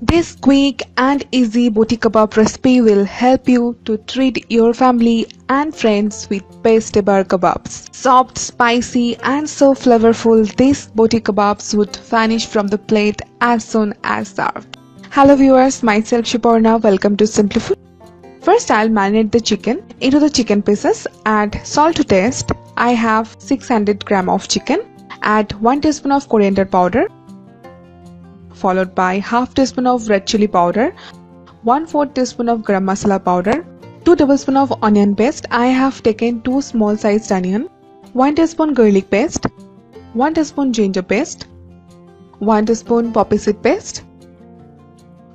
This quick and easy Boti Kabab recipe will help you to treat your family and friends with best ever kebabs. Soft, spicy and so flavorful, these Boti Kababs would vanish from the plate as soon as served. Hello viewers, myself Shiporna, welcome to Simply Food. First I'll marinate the chicken into the chicken pieces. Add salt to taste. I have 600 gram of chicken. Add 1 teaspoon of coriander powder, followed by half teaspoon of red chilli powder, 1/4 teaspoon of garam masala powder, 2 tablespoons of onion paste. I have taken 2 small sized onion, 1 teaspoon garlic paste, 1 teaspoon ginger paste, 1 teaspoon poppy seed paste,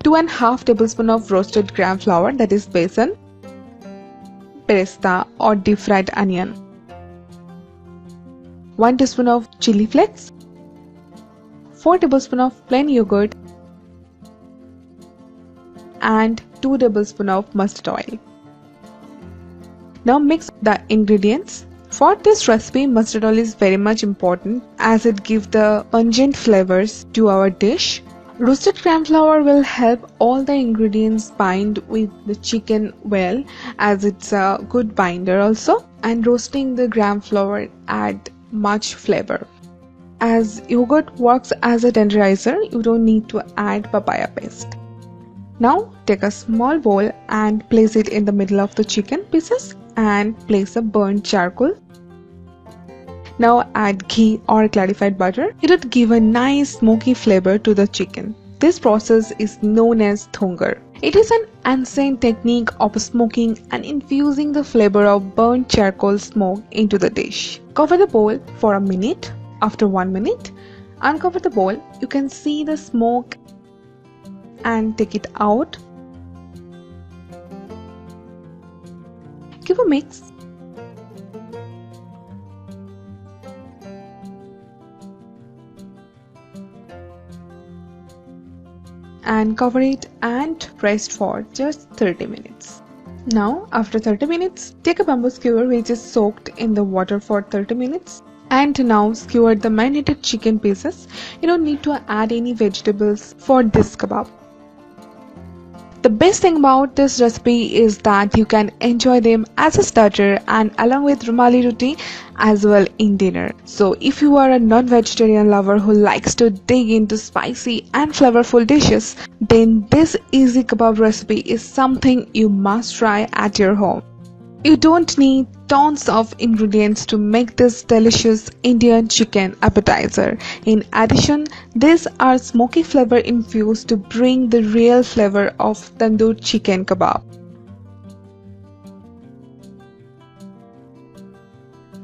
2.5 tablespoons of roasted gram flour, that is besan, beresta or deep fried onion, 1 teaspoon of chilli flakes, 4 tablespoons of plain yogurt and 2 tablespoons of mustard oil. Now mix the ingredients. For this recipe, mustard oil is very much important as it gives the pungent flavors to our dish. Roasted gram flour will help all the ingredients bind with the chicken well, as it's a good binder also, and roasting the gram flour add much flavor. As yogurt works as a tenderizer, you don't need to add papaya paste. Now take a small bowl and place it in the middle of the chicken pieces and place a burnt charcoal. Now add ghee or clarified butter. It would give a nice smoky flavor to the chicken. This process is known as thongar. It is an ancient technique of smoking and infusing the flavor of burnt charcoal smoke into the dish. Cover the bowl for a minute. After 1 minute, uncover the bowl. You can see the smoke and take it out. Give a mix. And cover it and rest for just 30 minutes. Now, after 30 minutes, take a bamboo skewer which is soaked in the water for 30 minutes. And now skewer the marinated chicken pieces. You don't need to add any vegetables for this kebab. The best thing about this recipe is that you can enjoy them as a starter and along with rumali roti as well in dinner. So if you are a non-vegetarian lover who likes to dig into spicy and flavorful dishes, then this easy kebab recipe is something you must try at your home. You don't need tons of ingredients to make this delicious Indian chicken appetizer. In addition, these are smoky flavor infused to bring the real flavor of tandoor chicken kebab.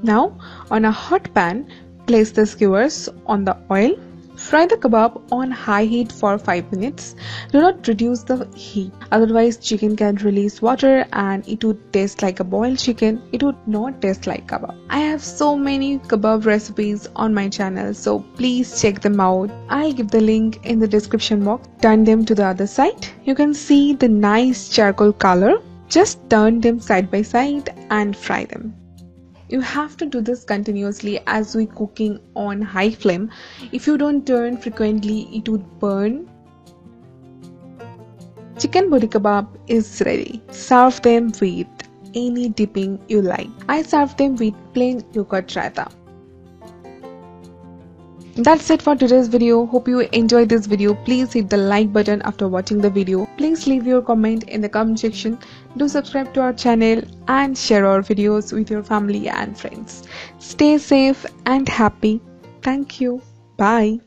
Now, on a hot pan, place the skewers on the oil. Fry the kebab on high heat for 5 minutes. Do not reduce the heat, otherwise chicken can release water and it would taste like a boiled chicken. It would not taste like kebab. I have so many kebab recipes on my channel, so please check them out. I'll give the link in the description box. Turn them to the other side. You can see the nice charcoal color. Just turn them side by side and fry them. You have to do this continuously as we cooking on high flame. If you don't turn frequently, it would burn. Chicken Boti Kebab is ready. Serve them with any dipping you like. I serve them with plain yogurt raita. That's it for today's video. Hope you enjoyed this video. Please hit the like button after watching the video. Please leave your comment in the comment section. Do subscribe to our channel and share our videos with your family and friends. Stay safe and happy. Thank you. Bye.